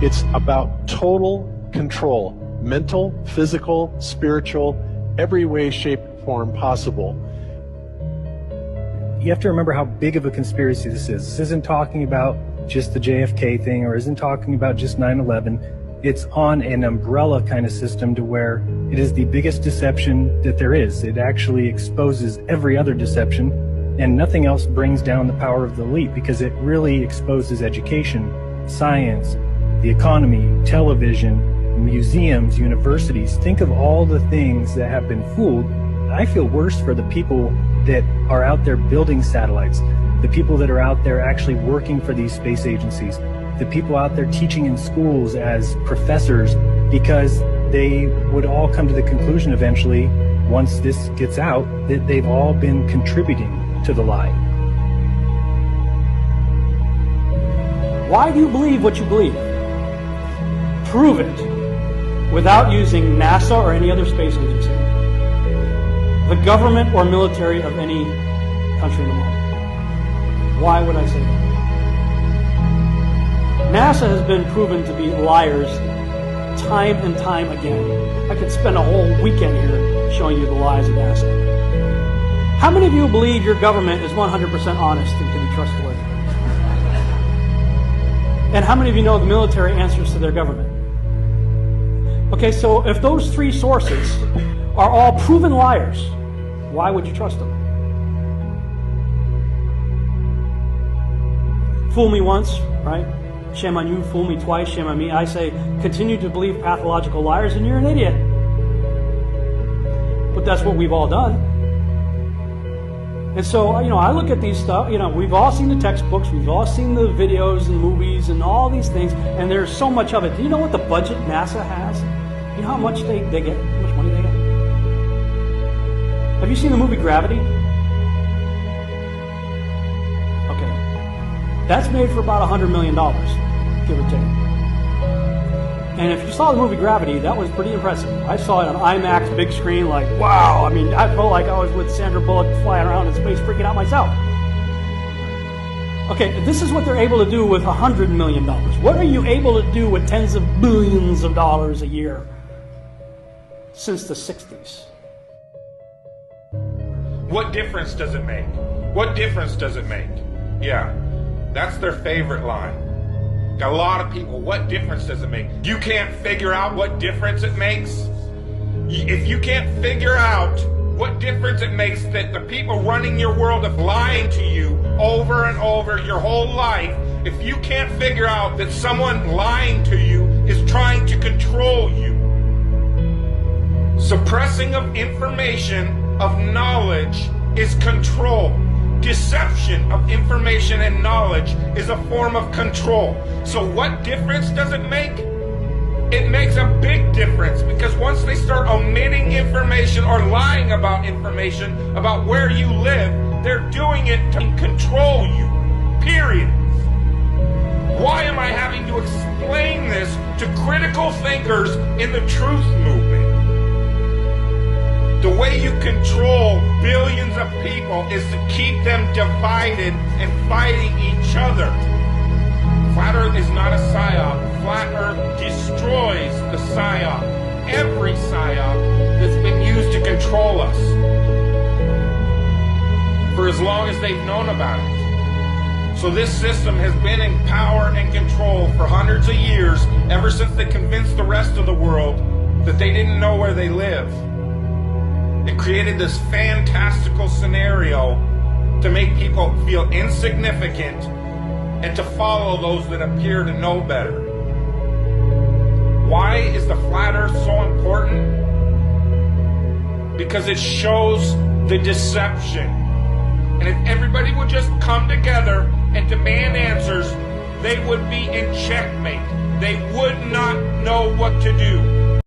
It's about total control, mental, physical, spiritual, every way, shape, form possible. You have to remember how big of a conspiracy this is. This isn't talking about just the JFK thing or isn't talking about just 9/11. It's on an umbrella kind of system to where it is the biggest deception that there is. It actually exposes every other deception, and nothing else brings down the power of the elite because it really exposes education, science, the economy, television, museums, universities. Think of all the things that have been fooled. I feel worse for the people that are out there building satellites, the people that are out there actually working for these space agencies, the people out there teaching in schools as professors, because they would all come to the conclusion eventually, once this gets out, that they've all been contributing to the lie. Why do you believe what you believe? Prove it without using NASA or any other space agency, the government or military of any country in the world. Why would I say that? NASA has been proven to be liars time and time again. I could spend a whole weekend here showing you the lies of NASA. How many of you believe your government is 100% honest and can be trustworthy? And how many of you know the military answers to their government? Okay, so if those three sources are all proven liars, why would you trust them? Fool me once, right? Shame on you. Fool me twice, shame on me. I say, continue to believe pathological liars and you're an idiot. But that's what we've all done. And so, I look at these stuff, we've all seen the textbooks, we've all seen the videos and movies and all these things, and there's so much of it. Do you know what the budget NASA has? You know how much they get? How much money they get? Have you seen the movie Gravity? Okay. That's made for about $100 million, give or take. And if you saw the movie Gravity, that was pretty impressive. I saw it on IMAX, big screen, like, wow. I mean, I felt like I was with Sandra Bullock flying around in space, freaking out myself. Okay, this is what they're able to do with $100 million. What are you able to do with tens of billions of dollars a year since the 60s? What difference does it make? What difference does it make? Yeah, that's their favorite line. Got a lot of people, what difference does it make? You can't figure out what difference it makes? If you can't figure out what difference it makes that the people running your world are lying to you over and over your whole life, if you can't figure out that someone lying to you is trying to control you, suppressing of information, of knowledge, is control. Deception of information and knowledge is a form of control. So what difference does it make? It makes a big difference, because once they start omitting information or lying about information about where you live, they're doing it to control you. Period. Why am I having to explain this to critical thinkers in the truth movement? The way you control billions of people is to keep them divided and fighting each other. Flat Earth is not a psyop. Flat Earth destroys the psyop. Every psyop that's been used to control us for as long as they've known about it. So this system has been in power and control for hundreds of years, ever since they convinced the rest of the world that they didn't know where they live. It created this fantastical scenario to make people feel insignificant and to follow those that appear to know better. Why is the flat earth so important? Because it shows the deception. And if everybody would just come together and demand answers, they would be in checkmate. They would not know what to do.